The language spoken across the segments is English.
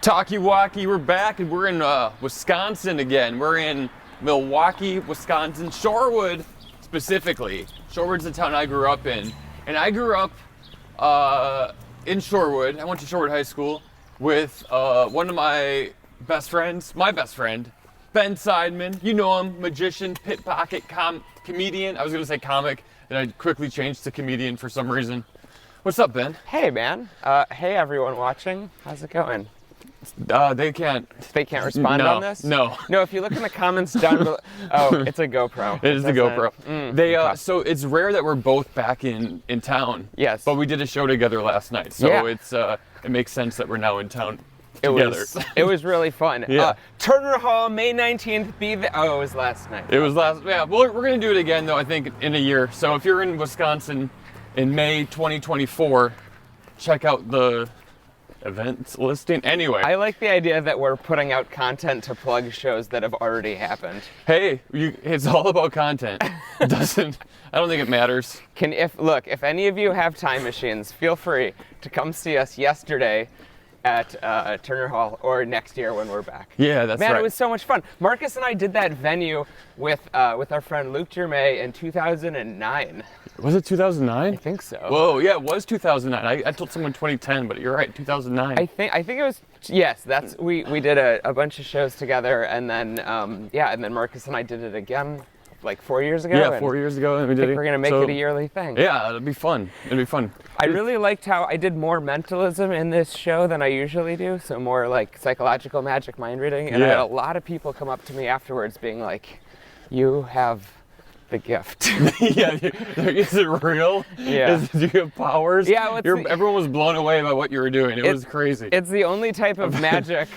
Talkie Walkie, we're back and we're in Wisconsin again. We're in Milwaukee, Wisconsin, Shorewood specifically. Shorewood's the town I grew up in. And I grew up in Shorewood. I went to Shorewood High School with one of my best friend, Ben Seidman. You know him, magician, pickpocket, comedian. I was gonna say comic, and I quickly changed to comedian for some reason. What's up, Ben? Hey, man. Hey, everyone watching. How's it going? They can't respond on this? No. No, if you look in the comments down below. Oh, it's a GoPro. It is the GoPro. So it's rare that we're both back in town. Yes. But we did a show together last night. So yeah. It makes sense that we're now in town together. It was really fun. Yeah. Turner Hall, May 19th. It was last night. Yeah. Well, we're going to do it again, though, I think, in a year. So if you're in Wisconsin in May 2024, check out the events listing. Anyway, I like the idea that we're putting out content to plug shows that have already happened. Hey, it's all about content. I don't think it matters. If any of you have time machines, feel free to come see us yesterday at Turner Hall or next year when we're back. Yeah, that's right. Man, it was so much fun. Marcus and I did that venue with our friend Luke Germay in 2009. Was it 2009? I think so. Whoa, yeah, it was 2009. I told someone 2010, but you're right, 2009. I think it was. Yes, we did a bunch of shows together, and then and then Marcus and I did it again like 4 years ago. Yeah, 4 years ago, and we did it. We're gonna make it a yearly thing. Yeah, it'll be fun. I really liked how I did more mentalism in this show than I usually do, so more like psychological magic mind reading, and I had a lot of people come up to me afterwards being like, "You have the gift." Yeah, is it real? Yeah. Do you have powers? Yeah. Everyone was blown away by what you were doing. It was crazy. It's the only type of magic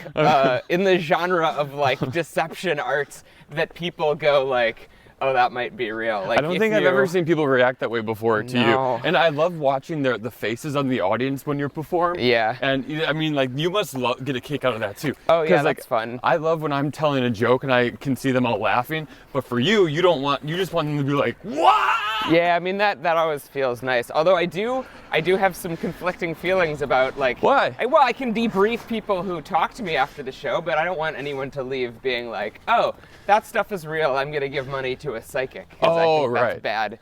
in the genre of like deception arts that people go like, oh, that might be real. Like, I don't think I've ever seen people react that way before to you. And I love watching the faces on the audience when you perform. Yeah. And I mean, like, you must get a kick out of that too. Oh yeah, like, that's fun. I love when I'm telling a joke and I can see them all laughing. But for you, you just want them to be like, what? Yeah, I mean that always feels nice. Although I do have some conflicting feelings about like why? I can debrief people who talk to me after the show, but I don't want anyone to leave being like, oh, that stuff is real. I'm gonna give money to a psychic. I think that's bad.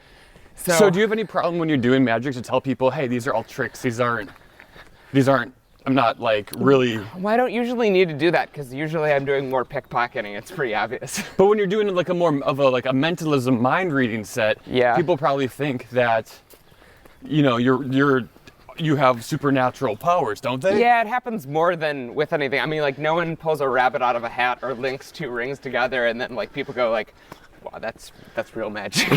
So do you have any problem when you're doing magic to tell people, hey, these are all tricks. These aren't. I'm not like really. Well, I don't usually need to do that because usually I'm doing more pickpocketing. It's pretty obvious. But when you're doing like a mentalism mind reading set, people probably think that, you have supernatural powers, don't they? Yeah, it happens more than with anything. I mean, like no one pulls a rabbit out of a hat or links two rings together and then like people go like, wow, that's real magic.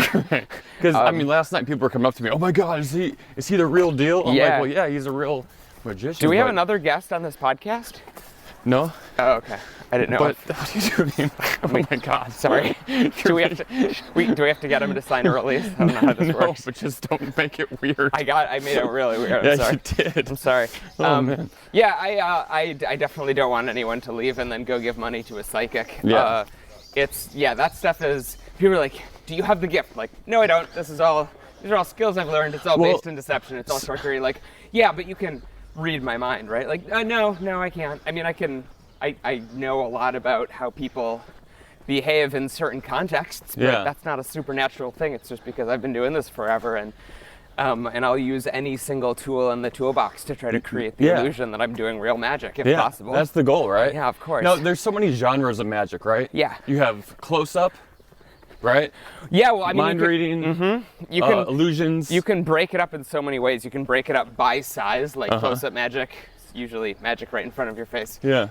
Because I mean, last night people were coming up to me, oh my God, is he the real deal? I'm like, well, yeah, he's a real magician. Do we have another guest on this podcast? No. Oh, okay. I didn't know. But what are you doing? Oh my God. Sorry. Do we have to get him to sign a release? I don't know how this works. But just don't make it weird. I made it really weird. I'm sorry. You did. I'm sorry. Oh man. Yeah, I definitely don't want anyone to leave and then go give money to a psychic. Yeah. That stuff is. People are like, do you have the gift? Like, no, I don't. These are all skills I've learned. It's all based in deception. It's all sorcery. Like, yeah, but you can read my mind, right? Like, no, I can't. I mean, I know a lot about how people behave in certain contexts, but that's not a supernatural thing. It's just because I've been doing this forever, and I'll use any single tool in the toolbox to try to create the illusion that I'm doing real magic, if possible. That's the goal, right? Yeah, of course. Now, there's so many genres of magic, right? Yeah. You have close-up, right? Yeah, well, I mean, mind reading, you can illusions. You can break it up in so many ways. You can break it up by size, like close-up magic. Usually magic right in front of your face. Yeah.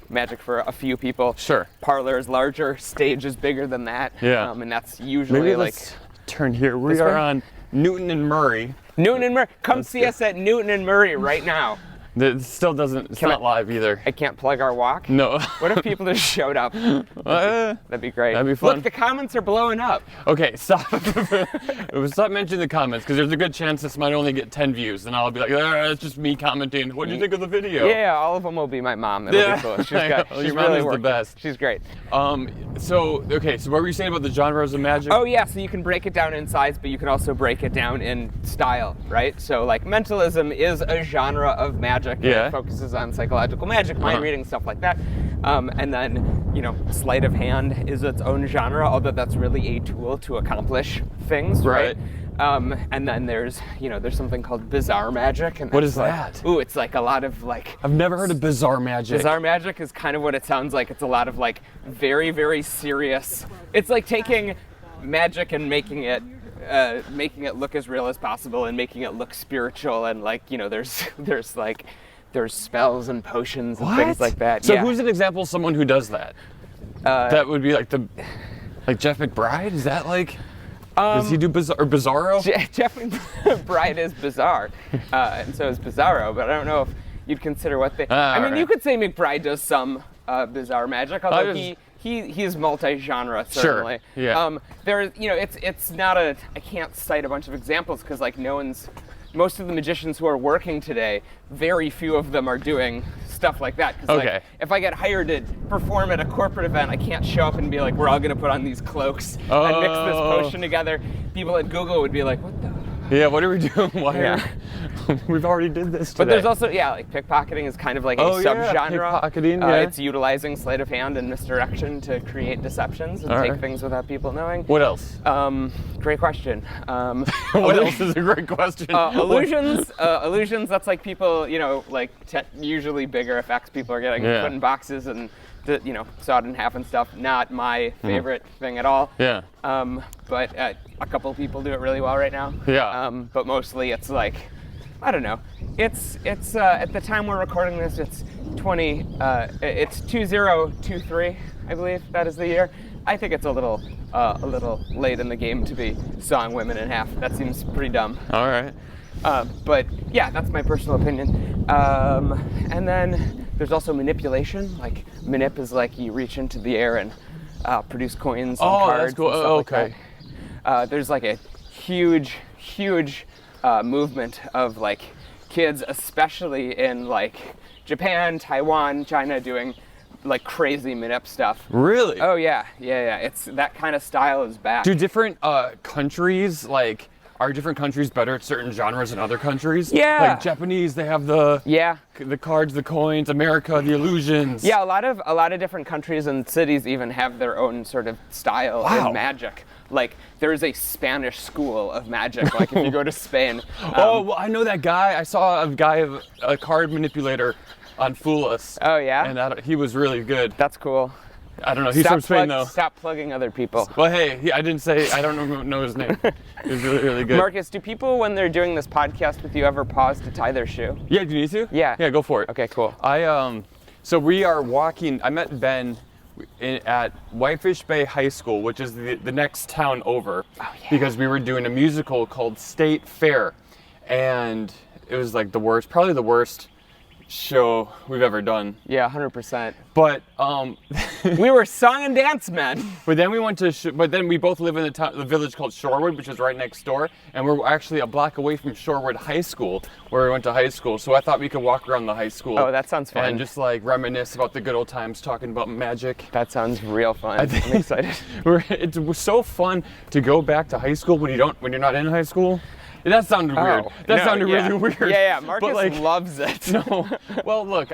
Magic for a few people. Sure. Parlor is larger, stage is bigger than that. Yeah. And that's usually Maybe like. Let's turn here. We are on Newton and Murray. Newton and Murray. Come see us at Newton and Murray right now. It still doesn't. It's not live either. I can't plug our walk. No. What if people just showed up? That'd be great. That'd be fun. Look, the comments are blowing up. Okay, stop. Stop mentioning the comments because there's a good chance this might only get 10 views, and I'll be like, it's just me commenting. What do you think of the video? Yeah, all of them will be my mom. It'll be cool. She's your mom really is the best. She's great. So what were you saying about the genres of magic? Oh yeah, so you can break it down in size, but you can also break it down in style, right? So like mentalism is a genre of magic. magic. Yeah. It focuses on psychological magic, mind reading, stuff like that. And then, you know, sleight of hand is its own genre, although that's really a tool to accomplish things, right? And then there's something called bizarre magic. And What is like, that? Ooh, it's like a lot of like... I've never heard of bizarre magic. Bizarre magic is kind of what it sounds like. It's a lot of like very, very serious... It's like taking magic and making it look as real as possible and making it look spiritual, and like, you know, there's spells and potions and things like that. So who's an example of someone who does that? That would be like Jeff McBride? Is that like... does he do Bizarro? Jeff McBride is bizarre, and so is Bizarro, but I don't know if you'd consider what they... I mean, you could say McBride does some bizarre magic, although he's multi-genre, certainly. Sure, yeah. There's, you know, it's not a... I can't cite a bunch of examples because, like, most of the magicians who are working today, very few of them are doing stuff like that. 'Cause, like, if I get hired to perform at a corporate event, I can't show up and be like, we're all gonna put on these cloaks and mix this potion together. People at Google would be like, what the? Yeah, what are we doing? We've already did this today. But there's also, like pickpocketing is kind of like a subgenre. Pickpocketing, It's utilizing sleight of hand and misdirection to create deceptions and take things without people knowing. What else? Great question. What else is a great question? Illusions, that's like people, you know, like usually bigger effects people are getting put in boxes and, you know, sawed in half and stuff. Not my favorite thing at all. Yeah. But a couple people do it really well right now. Yeah. But mostly it's like, I don't know. It's at the time we're recording this, it's 2023, I believe that is the year. I think it's a little late in the game to be sawing women in half. That seems pretty dumb. All right. But yeah, that's my personal opinion. And then there's also manipulation. Like manip is like you reach into the air and produce coins and cards. That's cool. And stuff Okay. like that. There's like a huge movement of like kids, especially in like Japan, Taiwan, China, doing like crazy manip stuff. Really? Oh yeah. It's that kind of style is back. Do different countries are different countries better at certain genres than other countries? Yeah. Like Japanese, they have the cards, the coins. America, the illusions. Yeah, a lot of different countries and cities even have their own sort of style in magic. Like there's a Spanish school of magic. Like if you go to Spain. Well, I know that guy. I saw a card manipulator on Fool Us. Oh yeah. And he was really good. That's cool. I don't know. He's from Spain though. Stop plugging other people. Well, hey, I didn't say. I don't know his name. He was really, really good. Marcus, do people when they're doing this podcast with you ever pause to tie their shoe? Yeah. Do you need to? Yeah. Yeah. Go for it. Okay. Cool. So we are walking. I met Ben at Whitefish Bay High School, which is the next town over, because we were doing a musical called State Fair, and it was like probably the worst show we've ever done. Yeah, 100%. But we were song and dance men. But then we went to but then we both live in the village called Shorewood, which is right next door, and we're actually a block away from Shorewood High School, where we went to high school. So I thought we could walk around the high school. Oh, that sounds fun. And just like reminisce about the good old times, talking about magic. That sounds real fun. I'm excited. It was so fun to go back to high school when you're not in high school. That sounded weird. That sounded really weird. Yeah. Marcus loves it. No. Well, look,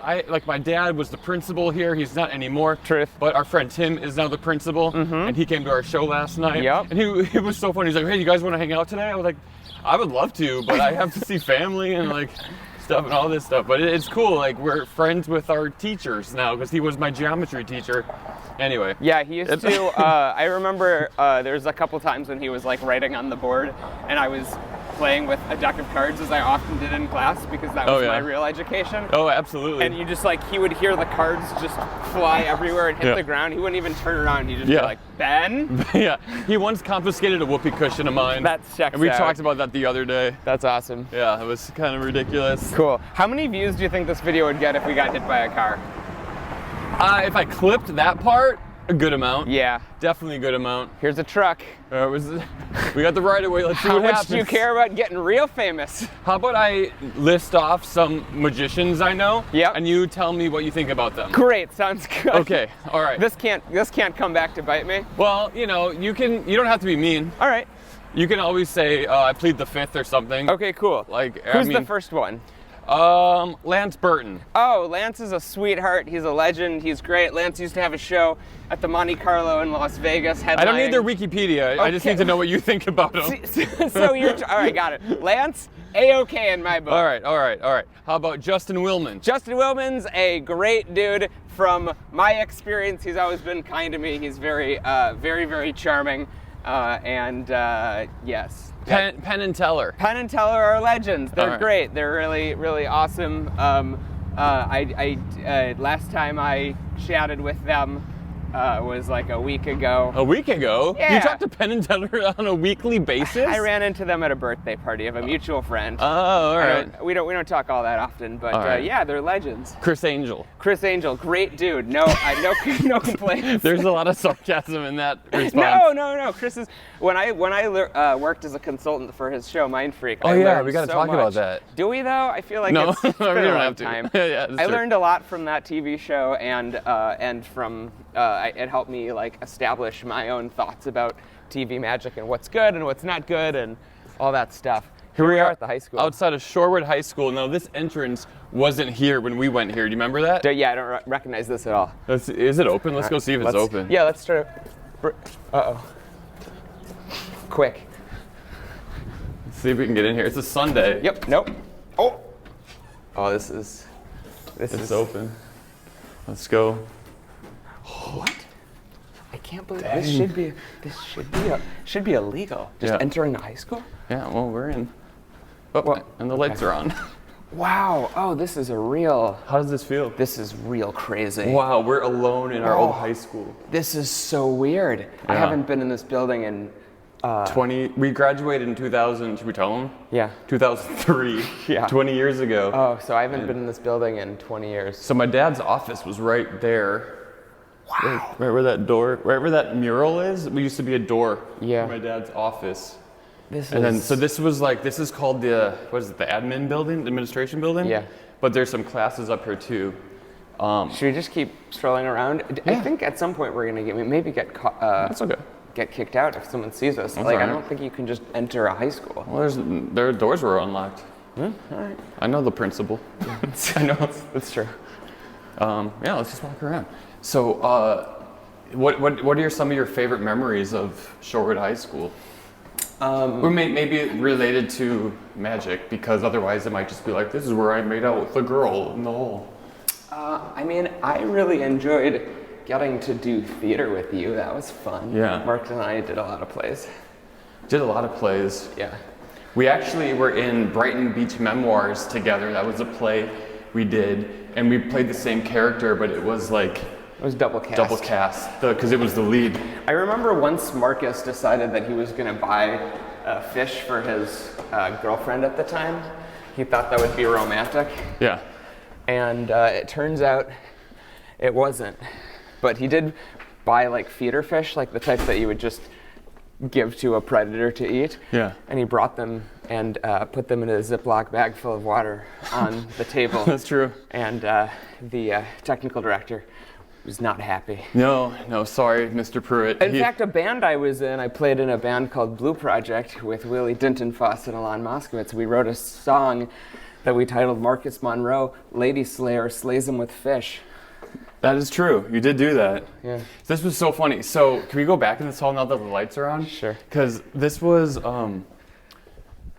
my dad was the principal here. He's not anymore. Truth. But our friend Tim is now the principal, and he came to our show last night. Yep. And he was so funny. He's like, "Hey, you guys want to hang out today?" I was like, "I would love to, but I have to see family and like stuff and all this stuff." But it's cool. Like we're friends with our teachers now because he was my geometry teacher. Anyway. Yeah, he used to. I remember there was a couple times when he was like writing on the board, and I was playing with a deck of cards as I often did in class because that was my real education. Oh, absolutely. And you just like, he would hear the cards just fly everywhere and hit the ground. He wouldn't even turn around. He'd just be like, Ben? Yeah. He once confiscated a whoopee cushion of mine. That checks And we out. talked about that the other day. That's awesome. Yeah, it was kind of ridiculous. Cool. How many views do you think this video would get if we got hit by a car? If I clipped that part, a good amount. Yeah. Definitely a good amount. Here's a truck. We got the right of way. Let's see what happens. How much do you care about getting real famous? How about I list off some magicians I know? Yep. And you tell me what you think about them. Great. Sounds good. Okay. All right. This can't come back to bite me. Well, you don't have to be mean. All right. You can always say I plead the fifth or something. Okay. Cool. Like who's the first one? Lance Burton. Oh, Lance is a sweetheart. He's a legend. He's great. Lance used to have a show at the Monte Carlo in Las Vegas. I don't need their Wikipedia. I just need to know what you think about them. So you're all right. Got it. Lance, A-OK in my book. All right. How about Justin Willman? Justin Willman's a great dude. From my experience, he's always been kind to me. He's very, very charming. Yes. Penn and Teller. Penn and Teller are legends. They're right. great. They're really awesome. Last time I chatted with them was like a week ago. A week ago? Yeah. You talk to Penn and Teller on a weekly basis? I ran into them at a birthday party of a mutual friend. Oh, all right. We don't talk all that often, but right. yeah, they're legends. Chris Angel. Chris Angel, great dude. No complaints. There's a lot of sarcasm in that response. No. Chris is when I worked as a consultant for his show Mind Freak. Oh, I yeah, learned we gotta so talk much. about that. Do we though? I feel like No, it's been we a don't long have to. time. Yeah, that's I true. learned a lot from that TV show, and from it helped me like establish my own thoughts about TV magic and what's good and what's not good and all that stuff. Here we are at the high school. Outside of Shorewood High School. Now, this entrance wasn't here when we went here. Do you remember that? Yeah, I don't recognize this at all. Is it open? Let's go see if it's open. Yeah, let's try. Uh-oh. Quick. Let's see if we can get in here. It's a Sunday. Yep. Nope. Oh, this is open. Let's go. What? I can't believe this should be illegal. Just Yeah. entering a high school? Yeah, well, we're in. Oh, Well, and the lights are on. Wow. Oh, this is How does this feel? this is real crazy. Wow, we're alone in our old high school. This is so weird. I Yeah. haven't been in this building in 20. We graduated in 2000. Should we tell them? yeah. 2003. Yeah. 20 years ago. Oh, so I haven't been in this building in 20 years. So my dad's office was right there. Wow. Right where that door, wherever that mural is, we used to be a door Yeah. for my dad's office. This And then, is so this is called the, what is it, the admin building, the administration building? Yeah. But there's some classes up here too. Should we just keep strolling around? I Yeah. think at some point we're gonna get caught, That's okay. get kicked out if someone sees us. That's Like I all right. don't think you can just enter a high school. Well, their doors were unlocked. All right. I know the principal. I know that's true. Yeah, let's just walk around. So, what are some of your favorite memories of Shorewood High School? Or maybe related to magic, because otherwise it might just be like, this is where I made out with the girl in the hole. I mean, I really enjoyed getting to do theater with you. That was fun. Yeah. Mark and I did a lot of plays. Did a lot of plays. Yeah. We actually were in Brighton Beach Memoirs together. That was a play we did, and we played the same character, but it was like It was double cast. double cast, because it was the lead. I remember once Marcus decided that he was going to buy a fish for his girlfriend at the time. He thought that would be romantic, Yeah. and it turns out it wasn't. But he did buy like feeder fish, like the type that you would just give to a predator to eat. Yeah. And he brought them and put them in a Ziploc bag full of water on the table. That's true. And the technical director was not happy. No, sorry, Mr. Pruitt. In fact, a band I was in, I played in a band called Blue Project with Willie Dinton-Foss and Alon Moskowitz. We wrote a song that we titled Marcus Monroe, Lady Slayer Slays Him with Fish. That is true. You did do that. Yeah. This was so funny. So, can we go back in this hall now that the lights are on? Sure. Because this was, I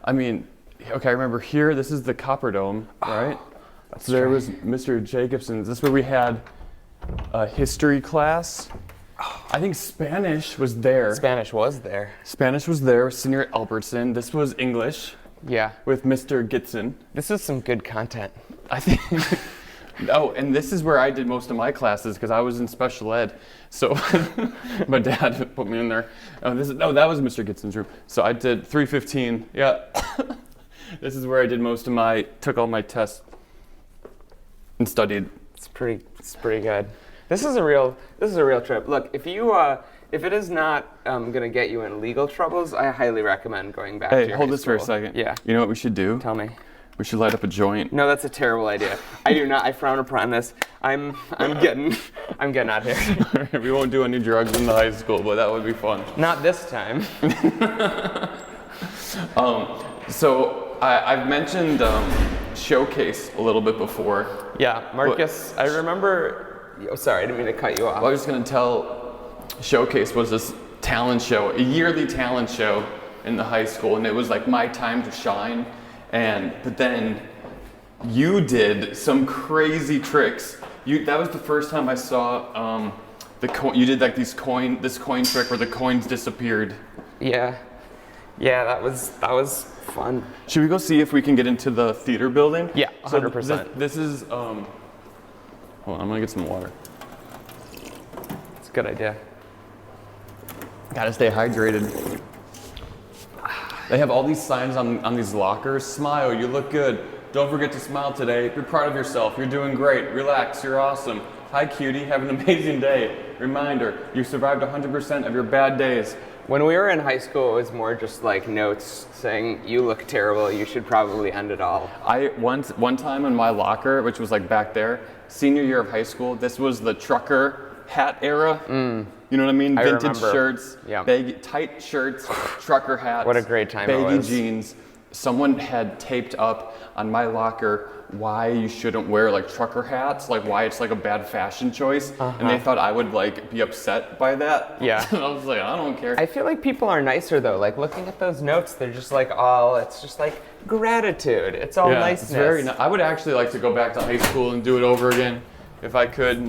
remember here, this is the Copper Dome, right? So there was Mr. Jacobson's. This is where we had a history class. I think Spanish was there. Spanish was there. Spanish was there, Senior Albertson. This was English Yeah. with Mr. Gitson. This is some good content. I think. Oh, and this is where I did most of my classes because I was in special ed. So my dad put me in there. That was Mr. Gitson's room. So I did 315. Yeah. This is where I did took all my tests and studied. It's pretty good. This is a real trip. Look, if it is not gonna get you in legal troubles, I highly recommend going back to Hey, your hold high this for a school. second. Yeah. You know what we should do? Tell me. We should light up a joint. No, that's a terrible idea. I do not. I frown upon this. I'm getting out here. We won't do any drugs in the high school, but that would be fun. Not this time. So I've mentioned Showcase a little bit before. Yeah, Marcus, I remember, oh, sorry, I didn't mean to cut you off. Well, I was just gonna tell, Showcase was this talent show, a yearly talent show in the high school, and it was like my time to shine. But then you did some crazy tricks. That was the first time I saw you did like this coin trick where the coins disappeared. Yeah, that was fun. Should we go see if we can get into the theater building? Yeah, 100%. So this is hold on, I'm gonna get some water. It's a good idea. Gotta stay hydrated. They have all these signs on these lockers. Smile, you look good. Don't forget to smile today. Be proud of yourself. You're doing great. Relax, you're awesome. Hi cutie, have an amazing day. Reminder, you survived 100% of your bad days. When we were in high school, it was more just like notes saying, you look terrible, you should probably end it all. One time in my locker, which was like back there, senior year of high school, this was the trucker hat era. You know what I mean? Vintage shirts, baggy, tight shirts, trucker hats. What a great time it was. Baggy jeans. Someone had taped up on my locker why you shouldn't wear like trucker hats, like why it's like a bad fashion choice. And they thought I would like be upset by that. Yeah. And I was like, I don't care. I feel like people are nicer though. Like looking at those notes, they're just like it's just like gratitude. It's all niceness. It's very I would actually like to go back to high school and do it over again if I could,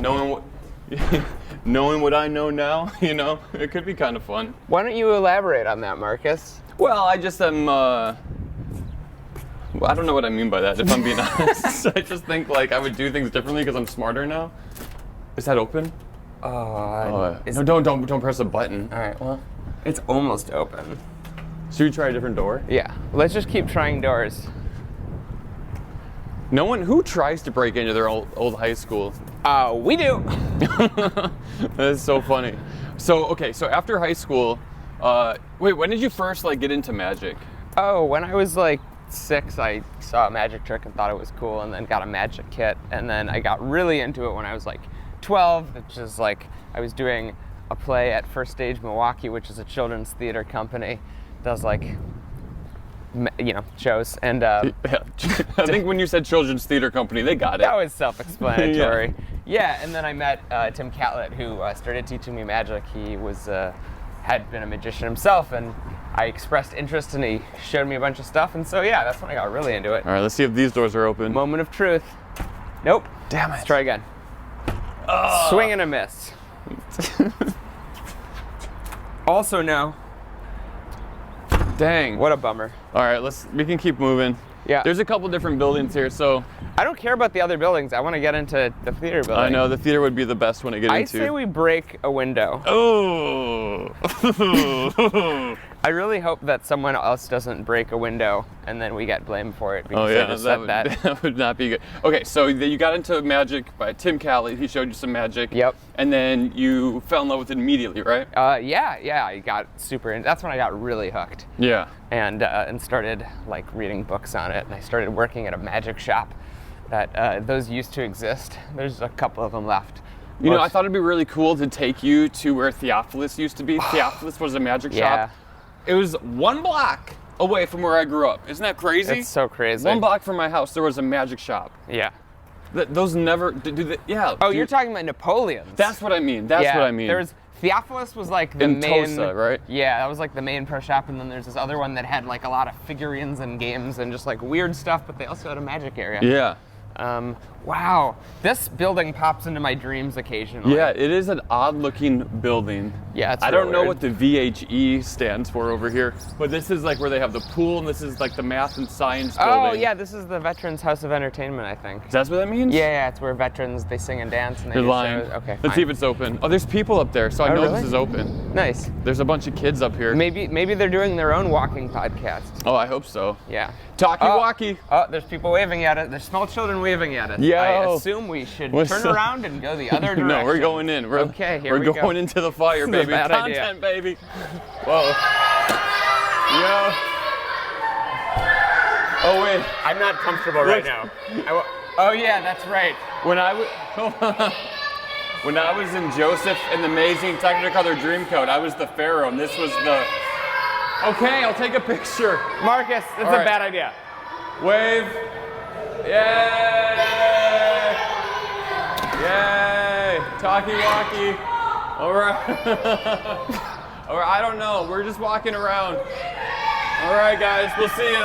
knowing what I know now, you know, it could be kind of fun. Why don't you elaborate on that, Marcus? Well, I just am, I don't know what I mean by that, if I'm being honest. I just think like I would do things differently because I'm smarter now. Is that open? No, don't press a button. All right, well, it's almost open. Should we try a different door? Yeah, let's just keep trying doors. No one who tries to break into their old high school. We do. That is so funny. So after high school, wait, when did you first like get into magic? Oh, when I was like 6, I saw a magic trick and thought it was cool, and then got a magic kit, and then I got really into it when I was like 12, which is like I was doing a play at First Stage Milwaukee, which is a children's theater company, does like shows, and I think when you said children's theater company, they got it. That was self-explanatory. Yeah, and then I met Tim Catlett, who started teaching me magic. He was had been a magician himself, and I expressed interest, and he showed me a bunch of stuff, and so yeah, that's when I got really into it. All right, let's see if these doors are open. Moment of truth. Nope. Damn it. Let's try again. Swing and a miss. Also no. Dang. What a bummer. All right, we can keep moving. Yeah. There's a couple different buildings here, so. I don't care about the other buildings. I want to get into the theater building. I know, the theater would be the best one to get into. I say we break a window. Oh. I really hope that someone else doesn't break a window and then we get blamed for it because they just said that. That would not be good. Okay, so you got into magic by Tim Catlett. He showed you some magic. Yep. And then you fell in love with it immediately, right? Yeah. I got super into. That's when I got really hooked. Yeah. And started like reading books on it. And I started working at a magic shop that those used to exist. There's a couple of them left. You know, I thought it'd be really cool to take you to where Theophilus used to be. Theophilus was a magic shop. It was 1 block away from where I grew up. Isn't that crazy? It's so crazy. 1 block from my house, there was a magic shop. Yeah. Those never yeah. Oh, you're talking about Napoleon's. That's what I mean. That's what I mean. There's Theophilus was like the in main. Tulsa, right? Yeah, that was like the main pro shop, and then there's this other one that had like a lot of figurines and games and just like weird stuff, but they also had a magic area. Yeah. Wow, this building pops into my dreams occasionally. Yeah, it is an odd-looking building. Yeah, it's I don't know weird. what the VHE stands for over here, but this is like where they have the pool, and this is like the math and science building. Oh yeah, this is the Veterans House of Entertainment, I think. That's what that means? Yeah, it's where veterans they sing and dance and they You're do lying. shows. Okay, Let's see if it's open. Oh, there's people up there, so I know really? this is open. Nice. There's a bunch of kids up here. Maybe they're doing their own walking podcast. Oh, I hope so. Yeah. Talkie Walkie. Oh, there's people waving at us. There's small children waving at us. Yo. I assume we should turn around and go the other direction. No, we're going in. Okay, here we go. go. We're going into the fire, This is a baby. bad Content, idea. baby. Whoa. Yo. Oh, wait. I'm not comfortable right now. Oh, yeah, that's right. When I was in Joseph and the Amazing Technicolor Dreamcoat, I was the Pharaoh, and this was the... Okay, I'll take a picture. Marcus, that's a bad idea. Wave. Yay! Yay! Talkie Walkie. All right. All right. I don't know. We're just walking around. All right, guys. We'll see you.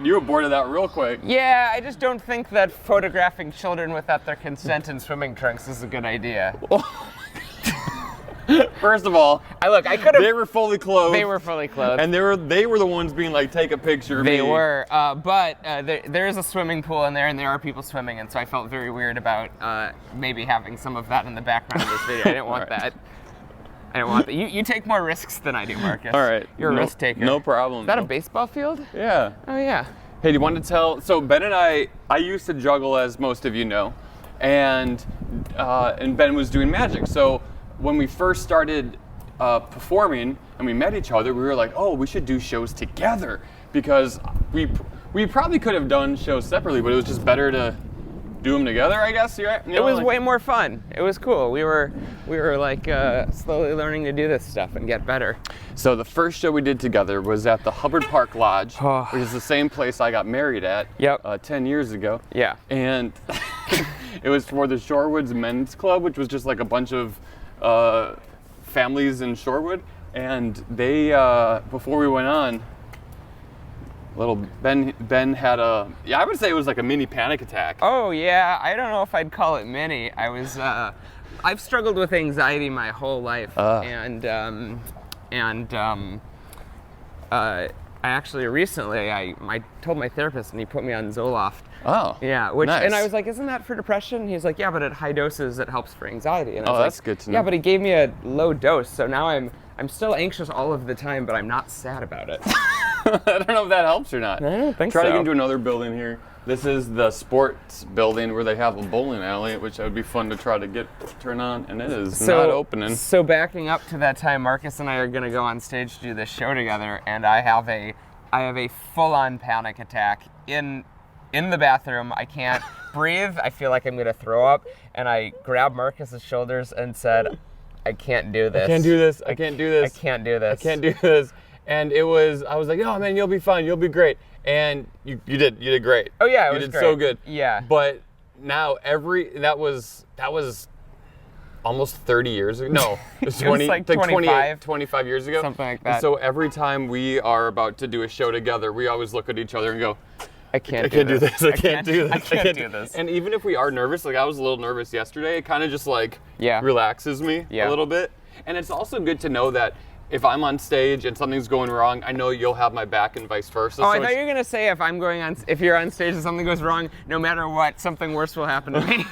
You were bored of that real quick. Yeah, I just don't think that photographing children without their consent in swimming trunks is a good idea. First of all, I could have. They were fully clothed. They were fully clothed. And they were the ones being like, take a picture of me. They were, but there is a swimming pool in there, and there are people swimming, and so I felt very weird about maybe having some of that in the background of this video. I didn't want that. I don't want that. You take more risks than I do, Marcus. All right. You're a risk taker. No problem. Is that a baseball field? Yeah. Oh, yeah. Hey, do you want to tell? So Ben and I used to juggle, as most of you know, and Ben was doing magic. So when we first started performing and we met each other, we were like, oh, we should do shows together, because we probably could have done shows separately, but it was just better to do them together, I guess. It was way more fun. It was cool. We were like slowly learning to do this stuff and get better. So the first show we did together was at the Hubbard Park Lodge, which is the same place I got married at 10 years ago. Yeah. And it was for the Shorewoods Men's Club, which was just like a bunch of families in Shorewood. And they, before we went on, little Ben had I would say it was like a mini panic attack. Oh yeah, I don't know if I'd call it mini. I've struggled with anxiety my whole life, and I actually recently I told my therapist, and he put me on Zoloft. Oh. Yeah, nice. And I was like, isn't that for depression? He's like, yeah, but at high doses it helps for anxiety. And I was that's good to know. Yeah, but he gave me a low dose, so now I'm still anxious all of the time, but I'm not sad about it. I don't know if that helps or not. I don't think Try so. to get into another building here. This is the sports building where they have a bowling alley, which would be fun to try to turn on, and it is not opening. So backing up to that time, Marcus and I are going to go on stage to do this show together, and I have a full-on panic attack in the bathroom. I can't breathe. I feel like I'm going to throw up, and I grabbed Marcus's shoulders and said, I can't do this. I can't do this. I can't do this. I can't do this. I can't do this. And I was like, oh man, you'll be fine. You'll be great. And you did great. Oh yeah, you did so good. Yeah. But now that was almost 30 years ago. No, it was 20, like 25 years ago. Something like that. And so every time we are about to do a show together, we always look at each other and go, I can't do this. I can't do this. I can't do this. And even if we are nervous, like I was a little nervous yesterday, it kind of just like relaxes me a little bit. And it's also good to know that if I'm on stage and something's going wrong, I know you'll have my back and vice versa. Oh, I thought you were gonna say if you're on stage and something goes wrong, no matter what, something worse will happen to me.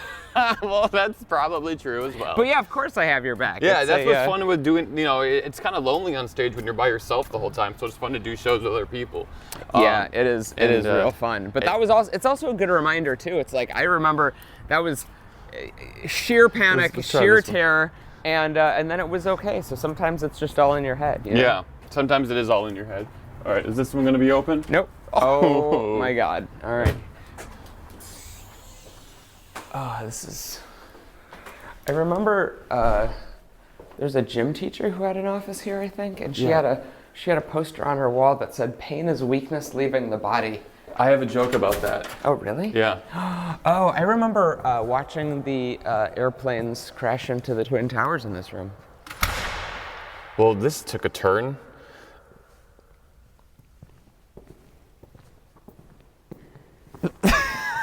Well, that's probably true as well. But yeah, of course I have your back. Yeah, that's what's fun with doing, it's kind of lonely on stage when you're by yourself the whole time, so it's fun to do shows with other people. Yeah, it is real fun. But it's also a good reminder too. It's like, I remember that was sheer panic, sheer terror. And then it was okay. So sometimes it's just all in your head. You know? Yeah, sometimes it is all in your head. All right, is this one going to be open? Nope. Oh my God. All right. Oh, I remember there's a gym teacher who had an office here, I think, and she had a poster on her wall that said, "Pain is weakness leaving the body." I have a joke about that. Oh, really? Yeah. Oh, I remember watching the airplanes crash into the Twin Towers in this room. Well, this took a turn.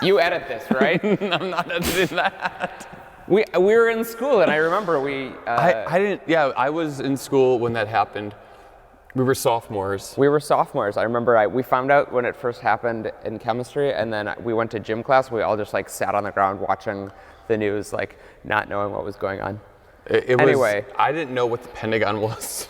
You edit this, right? I'm not editing that. We were in school, and I remember I didn't. Yeah, I was in school when that happened. We were sophomores. I remember we found out when it first happened in chemistry, and then we went to gym class. We all just like sat on the ground watching the news, like not knowing what was going on. Anyway, I didn't know what the Pentagon was.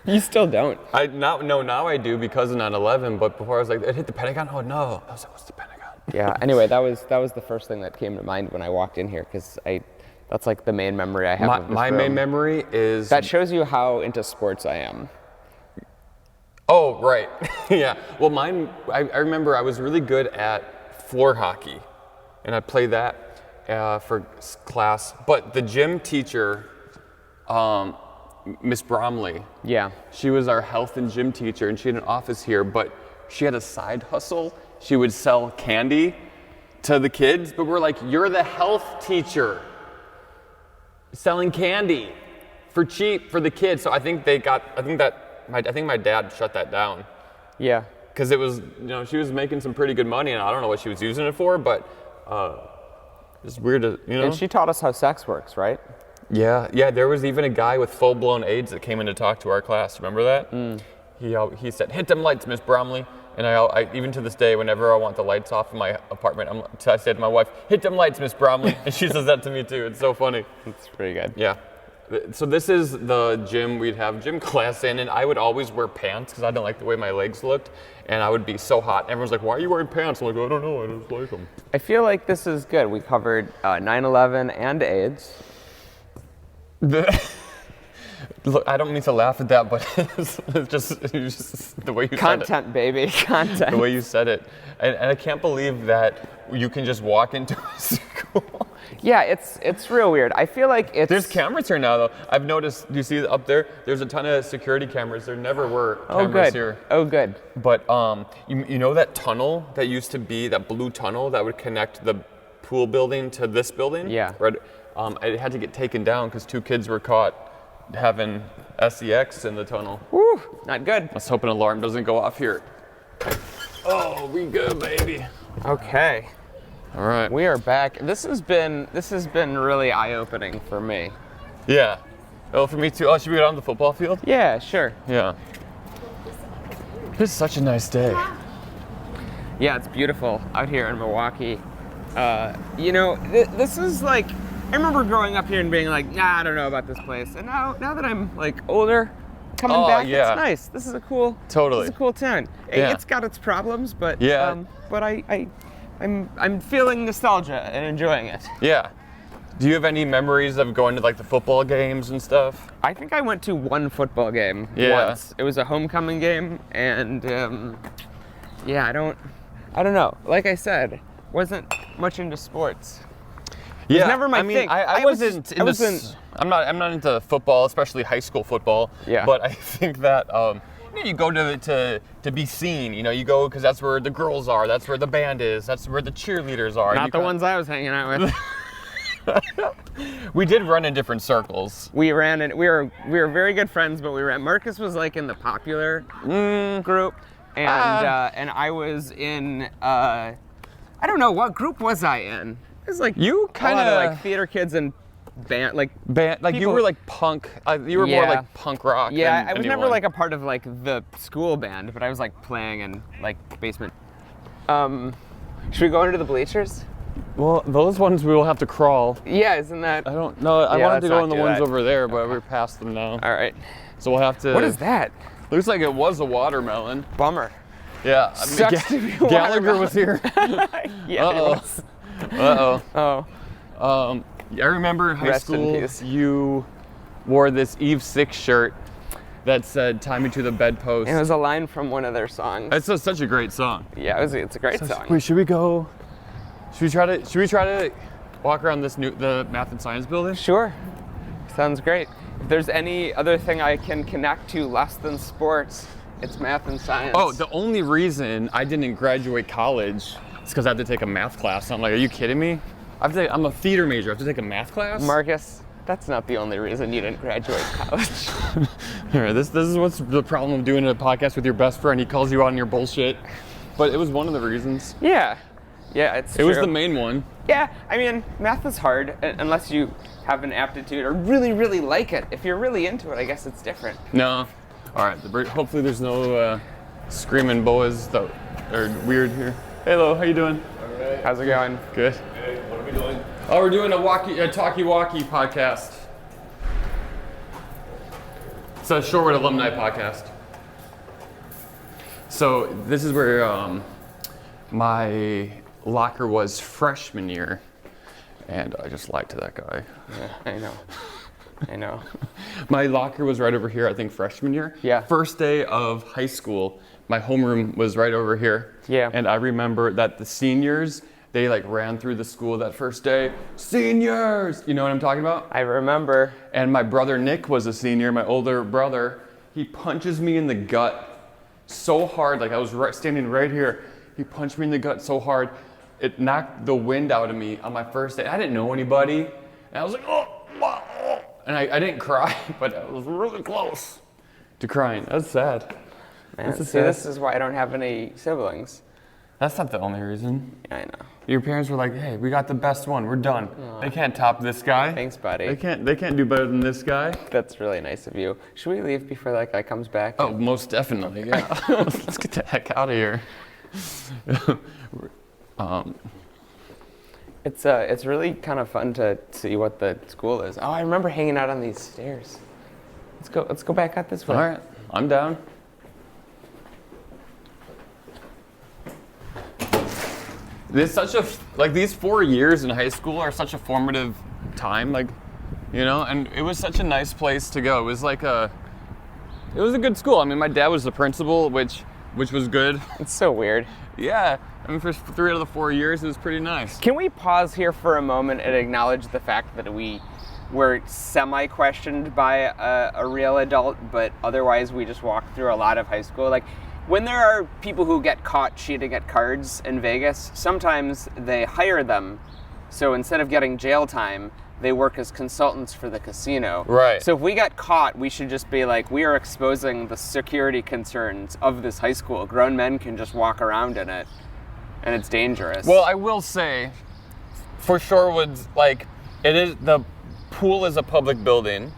You still don't. Now I do because of 9/11. But before I was like, it hit the Pentagon. Oh no, I was like, what's the Pentagon? Yeah. Anyway, that was the first thing that came to mind when I walked in here, because that's like the main memory I have of this room. Main memory is that shows you how into sports I am. Oh, right. Yeah. Well, mine, I remember I was really good at floor hockey, and I played that for class. But the gym teacher, Miss Bromley, yeah, she was our health and gym teacher, and she had an office here, but she had a side hustle. She would sell candy to the kids, but we're like, you're the health teacher selling candy for cheap for the kids. So I think my dad shut that down. Yeah. Because it was, she was making some pretty good money, and I don't know what she was using it for, but it's weird to, And she taught us how sex works, right? Yeah, there was even a guy with full-blown AIDS that came in to talk to our class. Remember that? He said, "Hit them lights, Miss Bromley." And I even to this day, whenever I want the lights off in my apartment, I say to my wife, "Hit them lights, Miss Bromley." And she says that to me too. It's so funny. It's pretty good. Yeah. So this is the gym we'd have gym class in, and I would always wear pants because I didn't like the way my legs looked, and I would be so hot. Everyone's like, "Why are you wearing pants?" I'm like, "I don't know, I just like them." I feel like this is good. We covered 9/11 and AIDS. Look, I don't mean to laugh at that, but it's just the way you Content, said it. baby, content. The way you said it. And I can't believe that you can just walk into a school. Yeah, it's real weird. I feel like it's... There's cameras here now, though. I've noticed, do you see up there? There's a ton of security cameras. There never were cameras here. Oh, good. But you know that tunnel that used to be, that blue tunnel that would connect the pool building to this building? Yeah. Right. It had to get taken down because 2 kids were caught having sex in the tunnel. Woo, not good. Let's hope an alarm doesn't go off here. Oh, we good, baby. Okay. All right. We are back. This has been really eye-opening for me. Yeah. Oh, for me too. Oh, should we go down to the football field? Yeah, sure. Yeah. It's such a nice day. Yeah, it's beautiful out here in Milwaukee. This is like, I remember growing up here and being like, nah, I don't know about this place. And now that I'm like older, coming back, yeah. it's nice. This is a cool, Totally. This is a cool town. Yeah. It's got its problems, but Yeah. but I'm feeling nostalgia and enjoying it. Yeah. Do you have any memories of going to like the football games and stuff? I think I went to one football game once. It was a homecoming game, and I don't know. Like I said, wasn't much into sports. It was never my thing. I'm not into football, especially high school football. Yeah. But I think that you go to be seen. You go because that's where the girls are. That's where the band is. That's where the cheerleaders are. Not the ones I was hanging out with. We did run in different circles. We ran and we were very good friends, but we ran. Marcus was like in the popular group, and I was in I don't know, what group was I in? It was like You kind of like theater kids and band like like you were like punk. You were more like punk rock. Yeah, than I was anyone. never like a part of like the school band, but I was like playing in like basement. Should we go into the bleachers? Well, those ones we will have to crawl. Yeah, isn't that? I don't know. I Yeah, wanted to let's go in the not do ones that. over there, but we're past them now. All right. So we'll have to. What is that? Looks like it was a watermelon. Bummer. Yeah. Sucks to be a Gallagher was here. Yeah. Uh-oh. It was. Uh-oh. Oh. I remember in high Rest in school peace. you wore this Eve 6 shirt that said "Tie me to the bedpost." It was a line from one of their songs. It's such a great song. Yeah, it's a great song. Wait, should we go? Should we try to walk around the math and science building? Sure. Sounds great. If there's any other thing I can connect to less than sports, it's math and science. Oh, the only reason I didn't graduate college is because I had to take a math class. I'm like, are you kidding me? I'm a theater major. I have to take a math class? Marcus, that's not the only reason you didn't graduate college. All right, this is what's the problem of doing a podcast with your best friend. He calls you out on your bullshit. But it was one of the reasons. Yeah, it's true. It was the main one. Yeah, I mean, math is hard unless you have an aptitude or really, really like it. If you're really into it, I guess it's different. No. All right, hopefully there's no screaming boas that are weird here. Hello, how you doing? All right. How's it going? Good. Hey, what are we doing? Oh, we're doing a Talkie Walkie podcast. It's a Shorewood alumni podcast. So this is where my locker was freshman year, and I just lied to that guy. Yeah, I know. My locker was right over here, I think freshman year. Yeah. First day of high school, my homeroom was right over here. Yeah. And I remember that the seniors, they like ran through the school that first day. Seniors! You know what I'm talking about? I remember. And my brother Nick was a senior, my older brother. He punches me in the gut so hard. Like I was standing right here. He punched me in the gut so hard, it knocked the wind out of me on my first day. I didn't know anybody, and I was like, oh. And I didn't cry, but I was really close to crying. That's sad. Man, this is why I don't have any siblings. That's not the only reason. Yeah, I know. Your parents were like, hey, we got the best one. We're done. They can't top this guy. Thanks, buddy. They can't do better than this guy. That's really nice of you. Should we leave before that guy comes back? Oh, most definitely, yeah. Let's get the heck out of here. It's really kind of fun to see what the school is. Oh, I remember hanging out on these stairs. Let's go back out this way. All right, I'm down. This such a these 4 years in high school are such a formative time, and it was such a nice place to go. It was a good school. I mean, my dad was the principal, which was good. It's so weird. Yeah, I mean, for 3 out of the 4 years, it was pretty nice. Can we pause here for a moment and acknowledge the fact that we were semi-questioned by a real adult, but otherwise we just walked through a lot of high school? Like, when there are people who get caught cheating at cards in Vegas, sometimes they hire them. So instead of getting jail time, they work as consultants for the casino. Right. So if we got caught, we should just be like, we are exposing the security concerns of this high school. Grown men can just walk around in it, and it's dangerous. Well, I will say, for Shorewood's, the pool is a public building,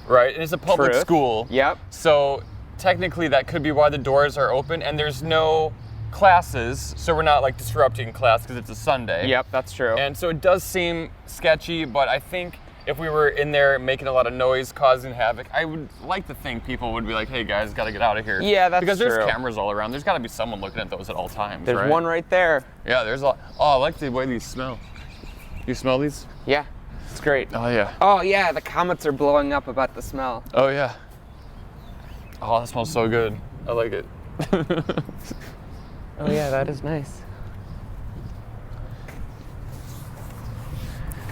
right? It is a public school. Yep. So technically that could be why the doors are open, and there's no classes, so we're not disrupting class because it's a Sunday. Yep, that's true. And so it does seem sketchy, but I think if we were in there making a lot of noise, causing havoc, I would like to think people would be like, hey guys, gotta get out of here. Yeah, that's because true. Because there's cameras all around. There's gotta be someone looking at those at all times, There's right? one right there. Yeah, there's a. Oh, I like the way these smell. You smell these? Yeah, it's great. Oh yeah. Oh yeah, the comments are blowing up about the smell. Oh yeah. Oh, that smells so good. I like it. Oh yeah, that is nice.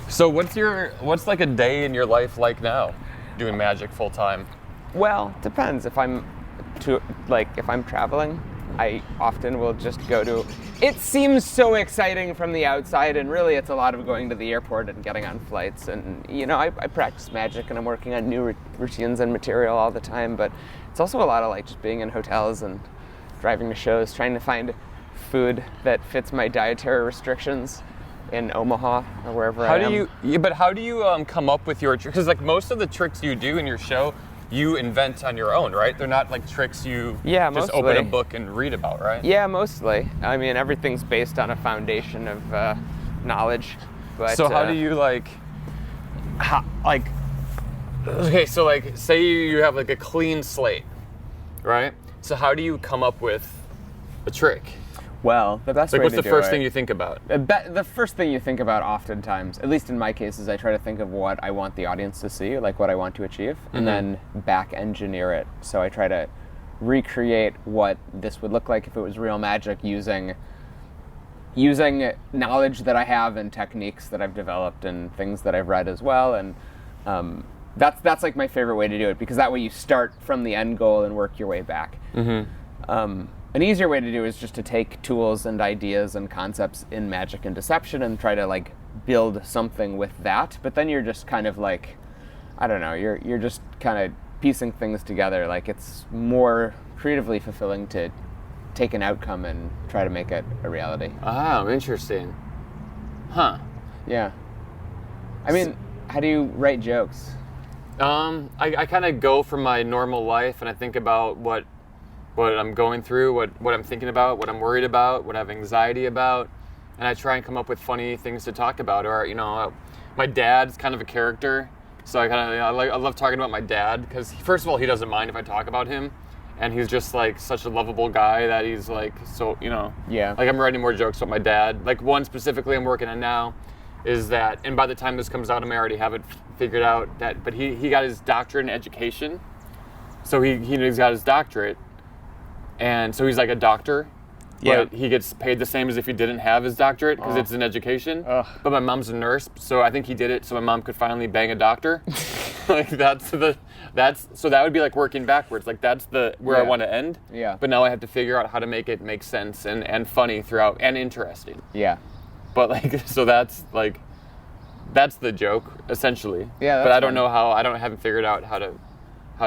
So what's like a day in your life like now, doing magic full time? Well, depends. If I'm traveling, I often will just go to. It seems so exciting from the outside, and really, it's a lot of going to the airport and getting on flights. And I practice magic, and I'm working on new routines and material all the time. But it's also a lot of just being in hotels and driving to shows, trying to find food that fits my dietary restrictions in Omaha or wherever I am. How do you come up with your tricks? Because most of the tricks you do in your show, you invent on your own, right? They're not tricks you just mostly open a book and read about, right? Yeah, mostly. I mean, everything's based on a foundation of knowledge. But, so how do you okay, so say you have a clean slate, right? So how do you come up with a trick? Well, the best way to do it... What's the first thing you think about? The first thing you think about oftentimes, at least in my case, is I try to think of what I want the audience to see, what I want to achieve, and then back engineer it. So I try to recreate what this would look like if it was real magic using knowledge that I have and techniques that I've developed and things that I've read as well. And that's my favorite way to do it, because that way you start from the end goal and work your way back. An easier way to do it is just to take tools and ideas and concepts in magic and deception and try to build something with that. But then you're just kind of I don't know, you're just kind of piecing things together. It's more creatively fulfilling to take an outcome and try to make it a reality. Oh, interesting. Huh. Yeah. I mean, how do you write jokes? I kind of go from my normal life and I think about what I'm going through, what I'm thinking about, what I'm worried about, what I have anxiety about, and I try and come up with funny things to talk about. Or my dad's kind of a character, so I love talking about my dad, because first of all, he doesn't mind if I talk about him, and he's just such a lovable guy that he's so yeah. I'm writing more jokes about my dad. One specifically I'm working on now is that, and by the time this comes out, I may already have it figured out, but he got his doctorate in education, so he's got his doctorate. And so he's a doctor, but he gets paid the same as if he didn't have his doctorate, because it's in education. But my mom's a nurse, so I think he did it so my mom could finally bang a doctor. Like so that would be like working backwards. Like that's where I want to end. Yeah. But now I have to figure out how to make it make sense and funny throughout and interesting. Yeah. But like, so that's the joke essentially. Yeah. But I don't know how. I haven't figured out how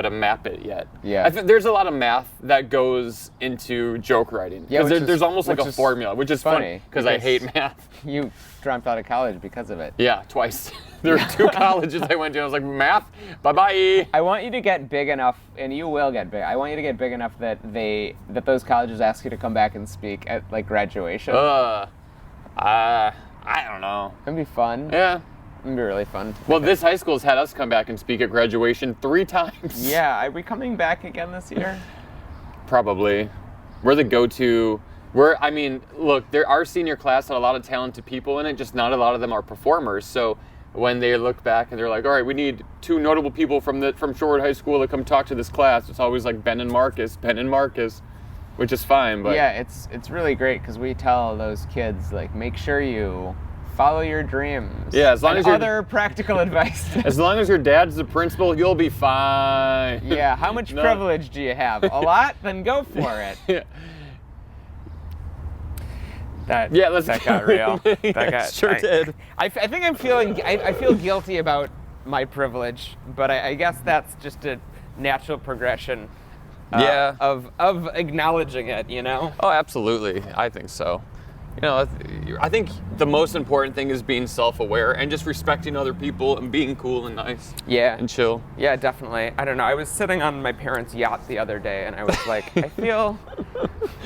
to map it yet. Yeah. I think there's a lot of math that goes into joke writing. Yeah. There's almost like a formula, which is funny because I hate math. You dropped out of college because of it. Yeah, twice. There were 2 colleges I went to. I was like, math, bye-bye. I want you to get big enough, and you will get big. I want you to get big enough that those colleges ask you to come back and speak at like graduation. I don't know. It'd be fun. Yeah. It'd be really fun. Well, this high school's had us come back and speak at graduation 3 times. Yeah, are we coming back again this year? Probably. We're the go-to. Look, our senior class had a lot of talented people in it, just not a lot of them are performers. So when they look back and they're like, all right, we need 2 notable people from Shorewood High School to come talk to this class, it's always like Ben and Marcus, which is fine. But yeah, it's really great because we tell those kids, like, make sure you follow your dreams. Yeah, as long as other practical advice. As long as your dad's the principal, you'll be fine. Yeah, how much privilege do you have? A lot? Then go for it. Yeah. That got real. Sure did. I think I feel guilty about my privilege, but I guess that's just a natural progression. Of acknowledging it, you know? Oh, absolutely. I think so. You know, I think the most important thing is being self-aware and just respecting other people and being cool and nice. Yeah. And chill. Yeah, definitely. I don't know. I was sitting on my parents' yacht the other day, and I was like, I feel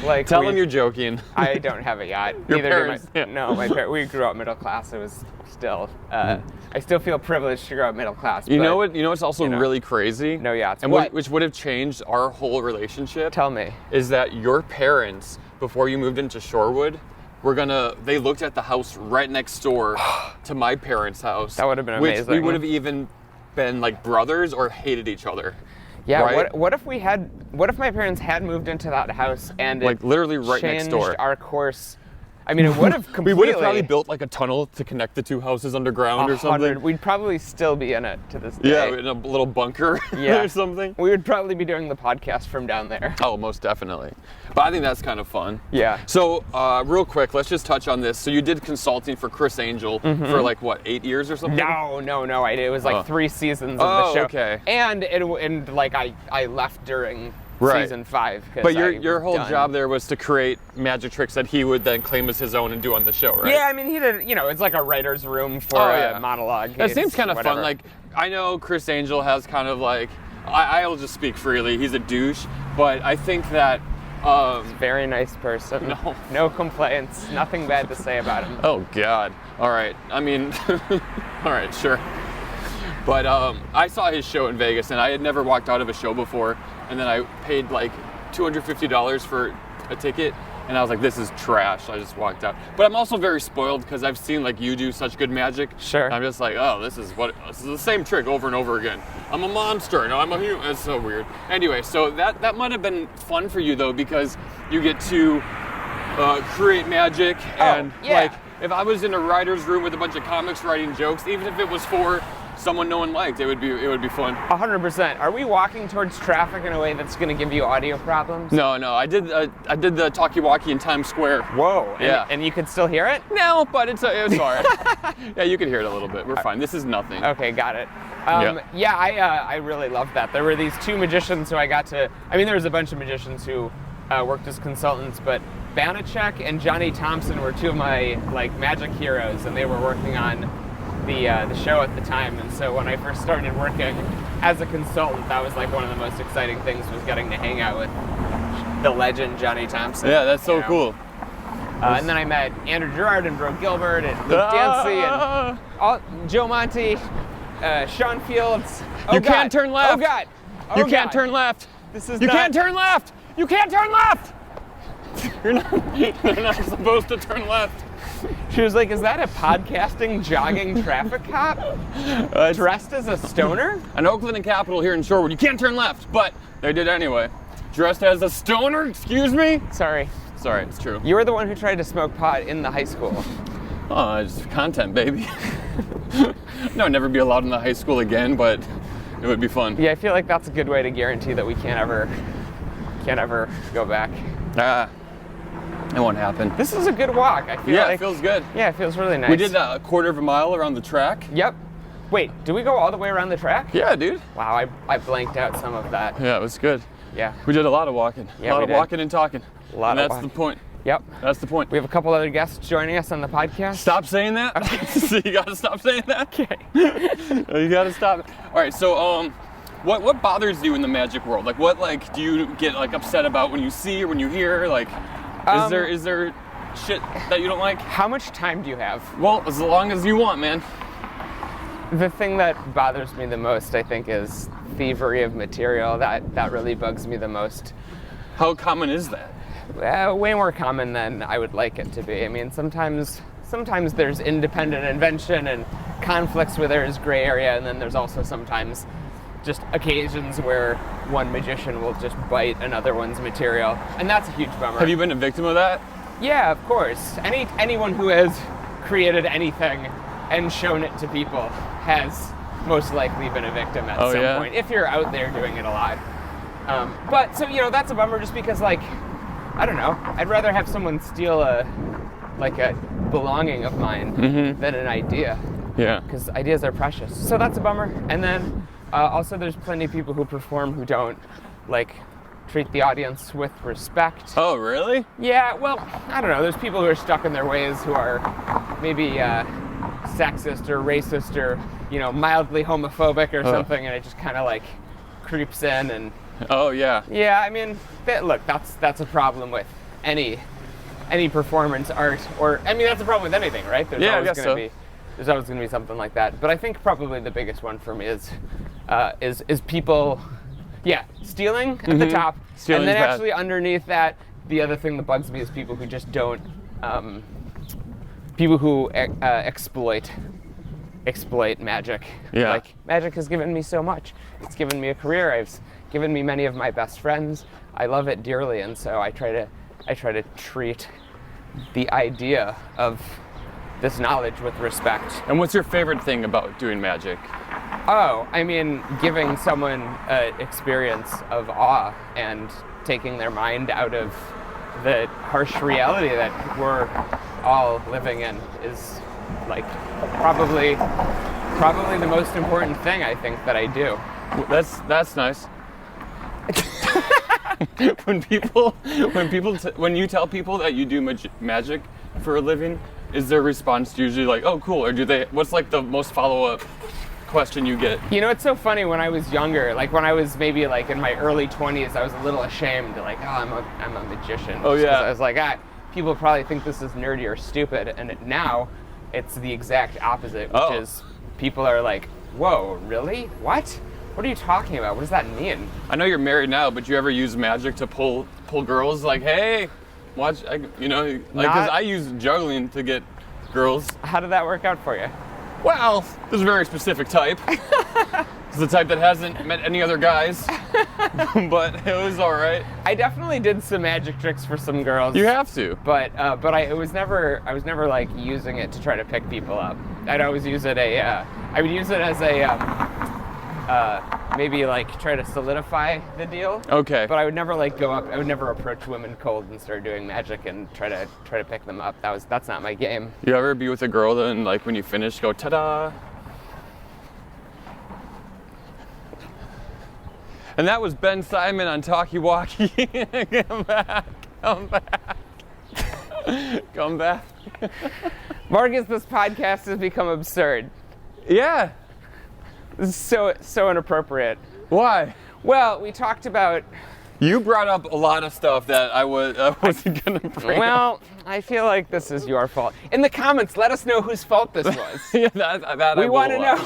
like Tell them you're joking. I don't have a yacht. Your Neither parents, do no, my parents. We grew up middle class. It was still. I still feel privileged to grow up middle class. You know what? You know what's also really crazy? No yachts. And which would have changed our whole relationship? Tell me. Is that your parents, before you moved into Shorewood, they looked at the house right next door to my parents' house. That would have been amazing. Which we would have even been like brothers or hated each other. Yeah. Right? What if my parents had moved into that house and like literally right next door? Changed our course. I mean, it would have completely. We would have probably built like a tunnel to connect the 2 houses underground or something. We'd probably still be in it to this day. Yeah, in a little bunker or something. We would probably be doing the podcast from down there. Oh, most definitely. But I think that's kind of fun. Yeah. So, real quick, let's just touch on this. So you did consulting for Chris Angel for like, what, 8 years or something? No. It was like 3 seasons of the show. Okay. And I left during season 5. But your whole job there was to create magic tricks that he would then claim as his own and do on the show, right? Yeah, I mean, he did, it's like a writer's room for a monologue. That seems kind of fun. Like, I know Chris Angel has kind of like, I'll just speak freely, he's a douche, but I think that very nice person. No complaints. Nothing bad to say about him. Oh, God. All right. I mean, all right, sure. But I saw his show in Vegas, and I had never walked out of a show before, and then I paid like $250 for a ticket, and I was like, this is trash. I just walked out. But I'm also very spoiled because I've seen like you do such good magic. Sure. I'm just like, oh, this is the same trick over and over again. I'm a monster. No, I'm a human. It's so weird. Anyway, so that might have been fun for you though, because you get to create magic and like if I was in a writer's room with a bunch of comics writing jokes, even if it was for someone no one liked, it would be fun. 100%. Are we walking towards traffic in a way that's going to give you audio problems? No. I did the Talkie Walkie in Times Square. Whoa. Yeah. And you could still hear it? No, but it was all right. Yeah, you could hear it a little bit. We're fine. This is nothing. Okay, got it. I really loved that. There were these 2 magicians who I got to. I mean, there was a bunch of magicians who worked as consultants, but Banachek and Johnny Thompson were 2 of my like magic heroes, and they were working on the show at the time. And so when I first started working as a consultant, that was like one of the most exciting things, was getting to hang out with the legend Johnny Thompson. Yeah, that's so cool. And then I met Andrew Gerard and Bro Gilbert and Luke Dancy and Joe Monte, Sean Fields. You can't turn left. Oh God. You can't turn left. You can't turn left. You can't turn left. You're not supposed to turn left. She was like, is that a podcasting, jogging traffic cop dressed as a stoner? An Oakland and Capitol here in Shorewood. You can't turn left, but they did anyway. Dressed as a stoner? Excuse me? Sorry, it's true. You were the one who tried to smoke pot in the high school. Oh, it's content, baby. No, I'd never be allowed in the high school again, but It would be fun. Yeah, I feel like that's a good way to guarantee that we can't ever go back. It won't happen. This is a good walk. I feel like it feels good. Yeah, it feels really nice. We did a quarter of a mile around the track. Yep. Wait, do we go all the way around the track? Yeah, dude. Wow, I blanked out some of that. Yeah, it was good. Yeah. We did a lot of walking. Yeah, a lot we of did. walking and talking. A lot and of that's the walking. point. Yep. That's the point. We have a couple other guests joining us on the podcast. Stop saying that. Okay. You gotta stop saying that. Okay. You gotta stop it. All right. So, what bothers you in the magic world? Like, what do you get upset about when you see or when you hear? Like, is there shit that you don't like? How much time do you have? Well, as long as you want, man. The thing that bothers me the most, I think, is thievery of material. That really bugs me the most. How common is that? Way more common than I would like it to be. I mean, sometimes there's independent invention and conflicts where there's gray area, and then there's also sometimes just occasions where one magician will just bite another one's material, and that's a huge bummer. Have you been a victim of that? Yeah, of course. Anyone who has created anything and shown it to people has most likely been a victim at some point, if you're out there doing it a lot. But so that's a bummer, just because I don't know, I'd rather have someone steal a belonging of mine than an idea. Yeah. Because ideas are precious. So that's a bummer. And then also there's plenty of people who perform who don't treat the audience with respect. Oh, really? Yeah, well, I don't know. There's people who are stuck in their ways who are maybe sexist or racist or mildly homophobic or something, and it just kind of creeps in and. Oh yeah. Yeah, I mean, look, that's a problem with any performance art, or I mean, that's a problem with anything, right? There's always going to be something like that. But I think probably the biggest one for me is people, stealing at the top, Stealing's and then bad. actually underneath that, the other thing that bugs me is people who just don't, people who exploit magic. Yeah. Magic has given me so much. It's given me a career. It's given me many of my best friends. I love it dearly, and so I try to treat the idea of this knowledge with respect. And what's your favorite thing about doing magic? Oh, I mean, giving someone an experience of awe and taking their mind out of the harsh reality that we're all living in is probably the most important thing I think that I do. That's nice. when you tell people that you do magic for a living, is their response usually oh cool, or do they? What's the most follow-up question you get? It's so funny. When I was younger, when I was maybe in my early 20s, I was a little ashamed I'm a magician. Oh yeah. I was people probably think this is nerdy or stupid, and now it's the exact opposite, which is people are whoa, really? What? What are you talking about? What does that mean? I know you're married now, but you ever use magic to pull girls? Hey, watch, because I use juggling to get girls. How did that work out for you? Well, there's a very specific type. It's the type that hasn't met any other guys, but it was all right. I definitely did some magic tricks for some girls. You have to. But I was never using it to try to pick people up. I'd always use it I would use it as maybe try to solidify the deal. Okay. But I would never go up. I would never approach women cold and start doing magic and try to pick them up. That's not my game. You ever be with a girl then when you finish go ta-da? And that was Ben Seidman on Talkie Walkie. Come back. Marcus, this podcast has become absurd. Yeah. This is so inappropriate. Why? Well, we talked about. You brought up a lot of stuff that I wasn't gonna bring up. Well, I feel like this is your fault. In the comments, let us know whose fault this was. Yeah, that we want to know.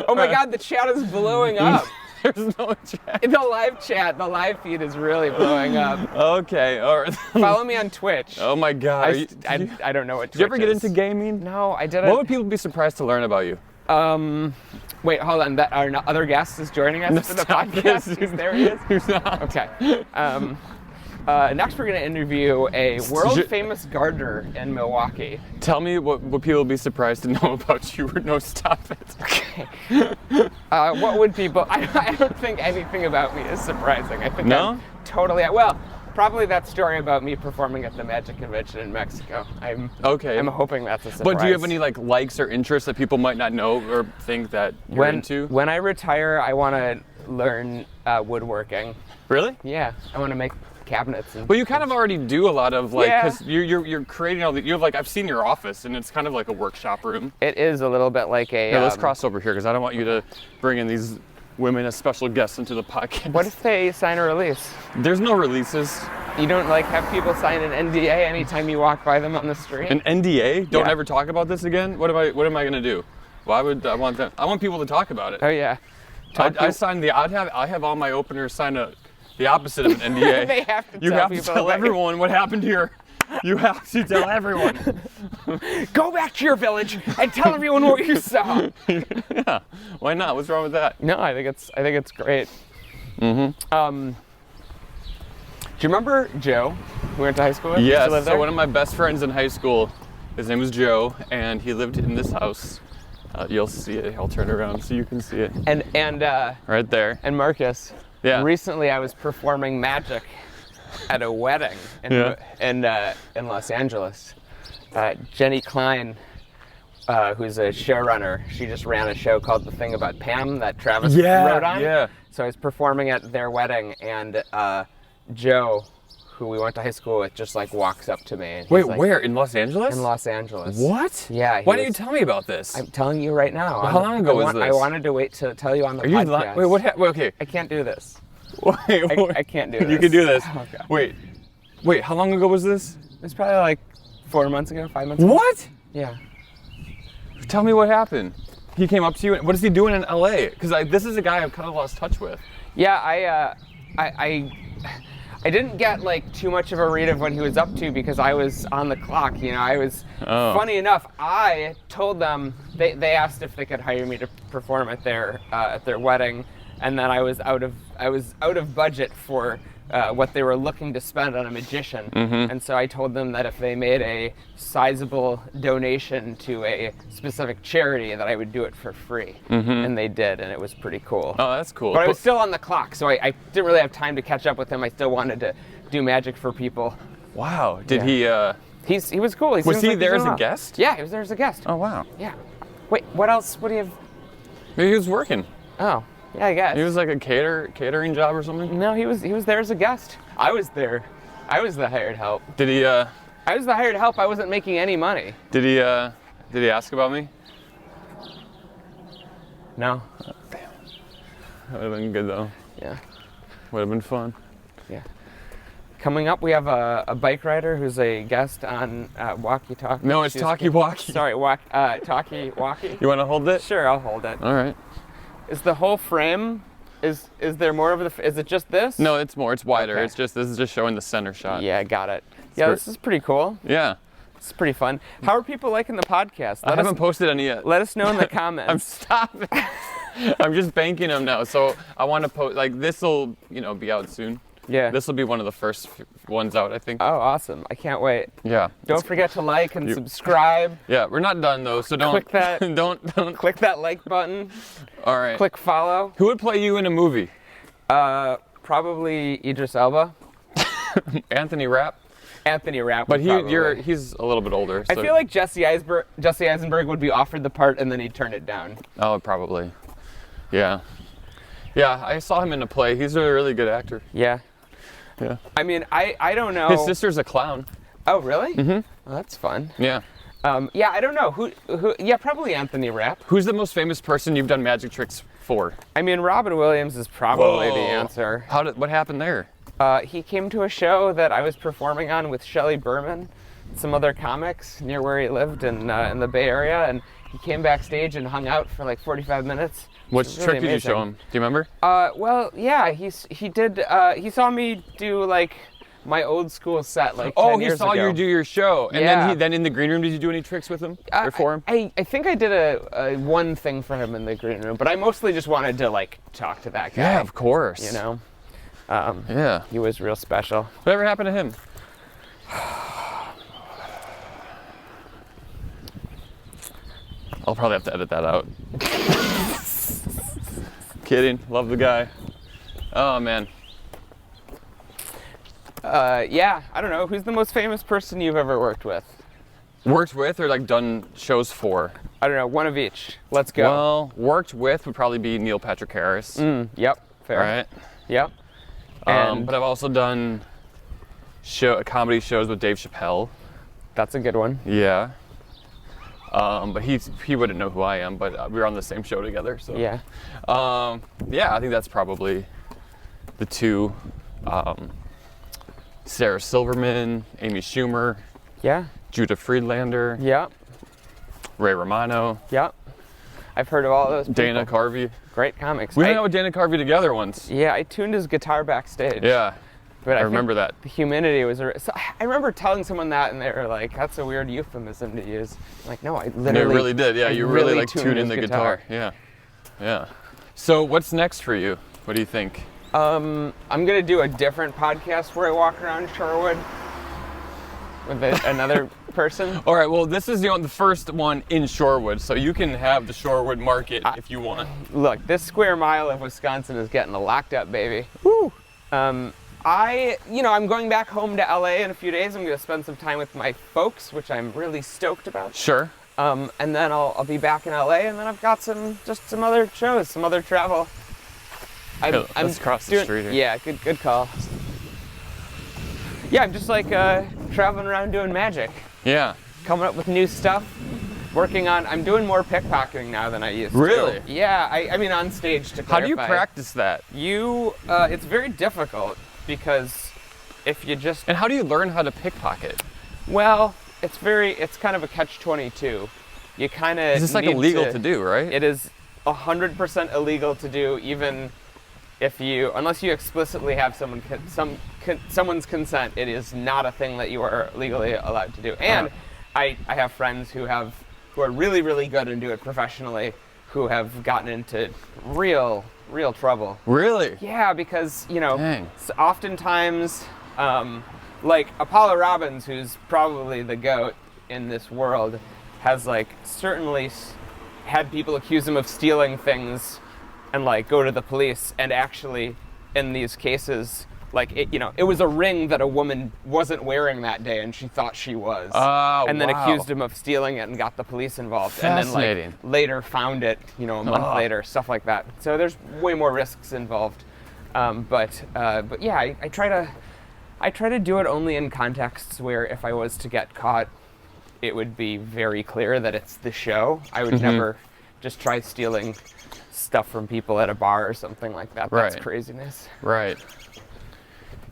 Oh my God, the chat is blowing up. There's no chat. In the live chat, the live feed is really blowing up. Okay, all right. Follow me on Twitch. Oh my God. I don't know what Twitch Did you ever get is. into gaming? No, I didn't. What would people be surprised to learn about you? Wait, hold on. Our other guest is joining us for the podcast. There he is. Who's not? Okay. Next, we're going to interview a world-famous gardener in Milwaukee. Tell me what people will be surprised to know about you. Or no, stop it. Okay. What would people... I don't think anything about me is surprising. I think No? I'm totally... Well, probably that story about me performing at the Magic Convention in Mexico. I'm hoping that's a surprise. But do you have any likes or interests that people might not know or think that you're into? When I retire, I want to learn woodworking. Really? Yeah, I want to make cabinets. Well, you kind of already do a lot of because you're creating all the. You have I've seen your office, and it's kind of like a workshop room. It is a little bit like a. Yeah, let's cross over here because I don't want you to bring in these women as special guests into the podcast. What if they sign a release? There's no releases. You don't have people sign an NDA anytime you walk by them on the street? An NDA? Don't Yeah. ever talk about this again? What am I gonna do? Why would I want them? I want people to talk about it. Oh yeah. I signed I have all my openers sign the opposite of an NDA. They have to You tell have to people, tell everyone what happened here. You have to tell everyone. Go back to your village and tell everyone what you saw. Yeah. Why not? What's wrong with that? No, I think it's great. Mm-hmm. Do you remember Joe, who we went to high school with? Yes. Used to live So there? one of my best friends in high school, his name was Joe, and he lived in this house. You'll see it. I'll turn around so you can see it. And Right there. and Marcus. Yeah. Recently, I was performing magic at a wedding in Los Angeles. Jenny Klein, who's a showrunner, she just ran a show called The Thing About Pam that Travis wrote on. Yeah. So I was performing at their wedding, and Joe, who we went to high school with, just walks up to me. And he's Wait, like, where? In Los Angeles? In Los Angeles. What? Yeah. Why didn't you tell me about this? I'm telling you right now. Well, how long ago was this? I wanted to wait to tell you on the Are you podcast. lying? Wait, what happened? Wait, okay. I can't do this. Wait, I can't do this. You can do this. Okay. Wait, how long ago was this? It was probably 4 months ago, 5 months ago. What? Yeah. Tell me what happened. He came up to you. What is he doing in LA? Because this is a guy I've kind of lost touch with. Yeah, I didn't get too much of a read of what he was up to because I was on the clock. I was. Funny enough, I told them they asked if they could hire me to perform at their wedding, and then I was out of budget for what they were looking to spend on a magician. Mm-hmm. And so I told them that if they made a sizable donation to a specific charity, that I would do it for free. Mm-hmm. And they did, and it was pretty cool. Oh, that's cool. But I was still on the clock, so I didn't really have time to catch up with him. I still wanted to do magic for people. Wow. Did he? He was cool. Was he there as a guest? Yeah, he was there as a guest. Oh, wow. Yeah. Wait, what else? What do you have? Maybe he was working. Oh, yeah, I guess. He was like a catering job or something? No, he was there as a guest. I was there. I was the hired help. Did he? I was the hired help. I wasn't making any money. Did he ask about me? No. Oh, damn. That would have been good though. Yeah. Would have been fun. Yeah. Coming up, we have a bike rider who's a guest on Walkie Talkie. No, it's Talkie Walkie. Sorry, Talkie Walkie. You want to hold it? Sure, I'll hold it. All right. Is the whole frame? Is there more of the? Is it just this? No, it's more. It's wider. Okay. This is just showing the center shot. Yeah, got it. Yeah, this is pretty cool. Yeah. It's pretty fun. How are people liking the podcast? I haven't posted any yet. Let us know in the comments. I'm stopping. I'm just banking them now. So I want to post, this will, be out soon. Yeah. This will be one of the first ones out, I think. Oh, awesome. I can't wait. Yeah. Don't forget to like and subscribe. Yeah, we're not done though, so don't. Click that. don't. Click that like button. All right. Click follow. Who would play you in a movie? Probably Idris Elba. Anthony Rapp. Anthony Rapp. But he's a little bit older. So. I feel like Jesse Eisenberg would be offered the part and then he'd turn it down. Oh, probably. Yeah. Yeah, I saw him in a play. He's a really good actor. Yeah. Yeah. I mean, I don't know. His sister's a clown. Oh, really? Mm-hmm. Well, that's fun. Yeah. Yeah, I don't know. Who? Yeah, probably Anthony Rapp. Who's the most famous person you've done magic tricks for? I mean, Robin Williams is probably the answer. What happened there? He came to a show that I was performing on with Shelley Berman, some other comics near where he lived in the Bay Area, and he came backstage and hung out for 45 minutes. What trick did you show him? Do you remember? Well, yeah, he did. He saw me do my old school set 10 years ago. Oh, he saw you do your show, and Yeah. then in the green room, did you do any tricks with him or for him? I think I did a one thing for him in the green room, but I mostly just wanted to talk to that guy. Yeah, of course. Yeah. He was real special. Whatever happened to him? I'll probably have to edit that out. Kidding. Love the guy. Oh, man. Yeah, I don't know. Who's the most famous person you've ever worked with? Worked with or like done shows for? I don't know. One of each. Let's go. Well, worked with would probably be Neil Patrick Harris. Yep. Fair. Right. Yep. And But I've also done comedy shows with Dave Chappelle. that's a good one. Yeah. But he wouldn't know who I am, but we were on the same show together. So Yeah. yeah, I think that's probably the two. Sarah Silverman, Amy Schumer, Yeah. Judah Friedlander, Yep. Ray Romano, Yep. I've heard of all those people. Dana Carvey. Great comics. We hung out with Dana Carvey together once. Yeah, I tuned his guitar backstage. Yeah, But I think remember that. The humidity was. So I remember telling someone that, and they were like, "That's a weird euphemism to use." I'm like, no, I literally. You really did. Yeah, I you really like tuned tuned in his the guitar. Yeah, yeah. So what's next for you? What do you think? I'm gonna do a different podcast where I walk around Shorewood with another person. All right. Well, this is the first one in Shorewood, so you can have the Shorewood Market if you want. Look, this square mile of Wisconsin is getting locked up, baby. Woo! I'm going back home to LA in a few days. I'm gonna spend some time with my folks, which I'm really stoked about. Sure. And then I'll be back in LA, and then I've got some other shows, some other travel. Let's cross the street here. Yeah, good call. Yeah, I'm just like traveling around doing magic, Yeah. coming up with new stuff, working on. I'm doing more pickpocketing now than I used to. Really? Yeah, I mean on stage to clarify. How do you practice that? It's very difficult because if you just And how do you learn how to pickpocket? well, it's kind of a catch-22. You kind of Is this like illegal to do, right? It is 100% illegal to do, even if unless you explicitly have someone's consent. It is not a thing that you are legally allowed to do. And I have friends who are really, really good and do it professionally, who have gotten into real trouble. Really? Yeah, because Dang. oftentimes, like Apollo Robbins, who's probably the GOAT in this world, has like certainly had people accuse him of stealing things and like go to the police, and actually in these cases, like it was a ring that a woman wasn't wearing that day and she thought she was, and then accused him of stealing it and got the police involved, and then like later found it a month later, stuff like that. So there's way more risks involved, but yeah, I try to do it only in contexts where if I was to get caught, it would be very clear that it's the show. I would never just try stealing stuff from people at a bar or something like that. That's craziness. Right.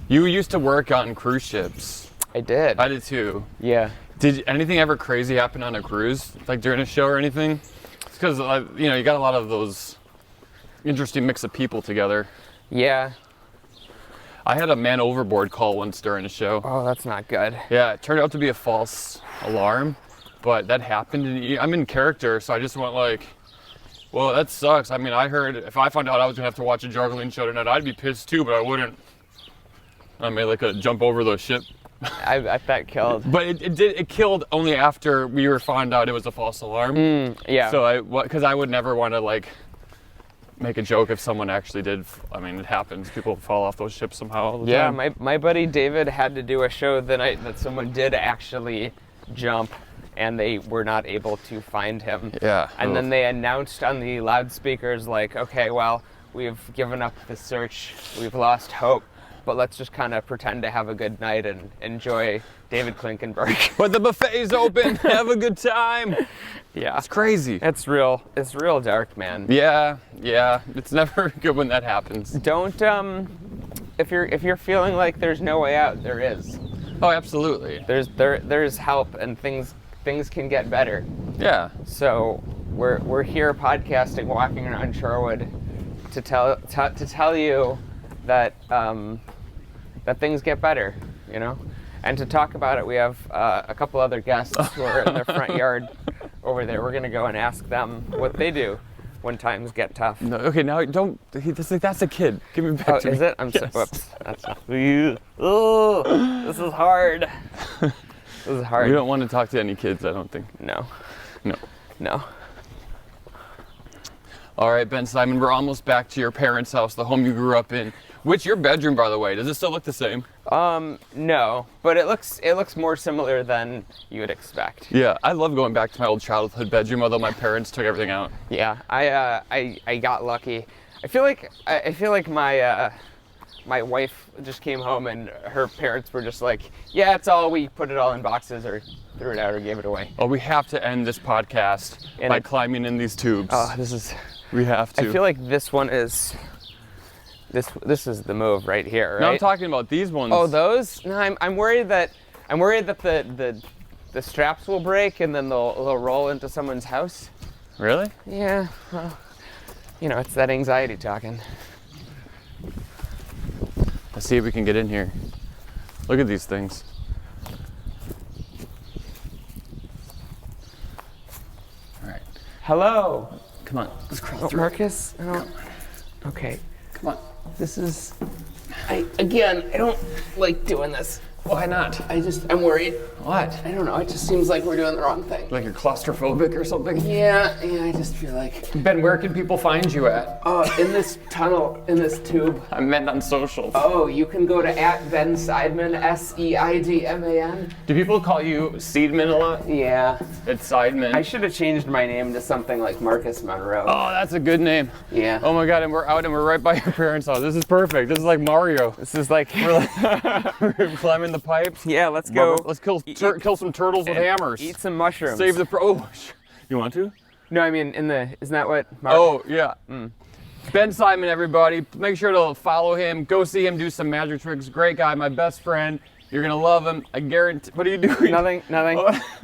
You used to work on cruise ships. I did. I did too. Yeah. Did anything ever crazy happen on a cruise, like during a show or anything? It's because you got a lot of those interesting mix of people together. Yeah. I had a man overboard call once during a show. Oh, that's not good. Yeah, it turned out to be a false alarm, but that happened. And I'm in character, so I just went like, well, that sucks. I mean, I heard if I found out I was gonna have to watch a juggling show tonight, I'd be pissed too, but I wouldn't. I made like a jump over the ship. I bet killed. But it killed only after we were found out it was a false alarm. Yeah. So because I would never want to like make a joke if someone actually did. I mean, it happens. People fall off those ships somehow all the time. Yeah, my buddy David had to do a show the night that someone did actually jump, and they were not able to find him. Yeah. And then they announced on the loudspeakers like, okay, well, we've given up the search, we've lost hope, but let's just kind of pretend to have a good night and enjoy David Klinkenberg. But the buffet's open. Have a good time. Yeah. It's crazy. It's real dark, man. Yeah. It's never good when that happens. Don't if you're feeling like there's no way out, there is. Oh, absolutely. There's help, and things can get better. Yeah. So we're here podcasting, walking around Shorewood to tell you that that things get better, and to talk about it. We have a couple other guests who are in their front yard over there. We're gonna go and ask them what they do when times get tough. No, okay, now don't. That's a kid. Give me back to me. Is it? I'm Yes. whoops. That's not. Oh, this is hard. This is hard. We don't want to talk to any kids, I don't think. No. No. No. All right, Ben Seidman, we're almost back to your parents' house, the home you grew up in. Which your bedroom, by the way, does it still look the same? No, but it looks more similar than you would expect. Yeah, I love going back to my old childhood bedroom, although my parents took everything out. Yeah, I got lucky. I feel like my my wife just came home and her parents were just like, yeah, it's all, we put it all in boxes or threw it out or gave it away. Oh, we have to end this podcast by climbing in these tubes. Oh, this is. We have to. I feel like this one is. This is the move right here, right? No, I'm talking about these ones. Oh, those? No, I'm worried that the straps will break and then they'll roll into someone's house. Really? Yeah. Well, it's that anxiety talking. Let's see if we can get in here. Look at these things. All right. Hello. Come on. Let's crawl through. Marcus? Oh. Okay. Come on. This is. I don't like doing this. Why not? I'm worried. What? I don't know. It just seems like we're doing the wrong thing. Like you're claustrophobic or something? Yeah. I just feel like. Ben, where can people find you at? In this tunnel, in this tube. I meant on socials. Oh, you can go to @Ben Seidman, Seidman. Do people call you Seidman a lot? Yeah. It's Seidman. I should have changed my name to something like Marcus Monroe. Oh, that's a good name. Yeah. Oh my God, and we're out and we're right by your parents' house. This is perfect. This is like Mario. This is like. We're climbing the pipes. Yeah, let's go. Let's kill some turtles with hammers. Eat some mushrooms. Save the you want to? No, I mean isn't that what? Oh yeah. Ben Seidman, everybody. Make sure to follow him. Go see him do some magic tricks. Great guy, my best friend. You're gonna love him. I guarantee. What are you doing? Nothing.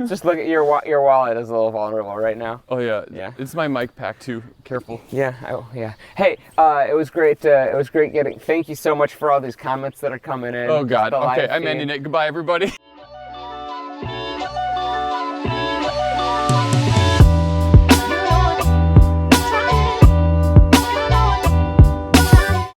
Just look at your wallet is a little vulnerable right now. Oh yeah. Yeah. It's my mic pack too. Careful. Yeah. Oh yeah. Hey, it was great. It was great getting. Thank you so much for all these comments that are coming in. Oh God. The live Okay, I'm feed. ending it. Goodbye, everybody.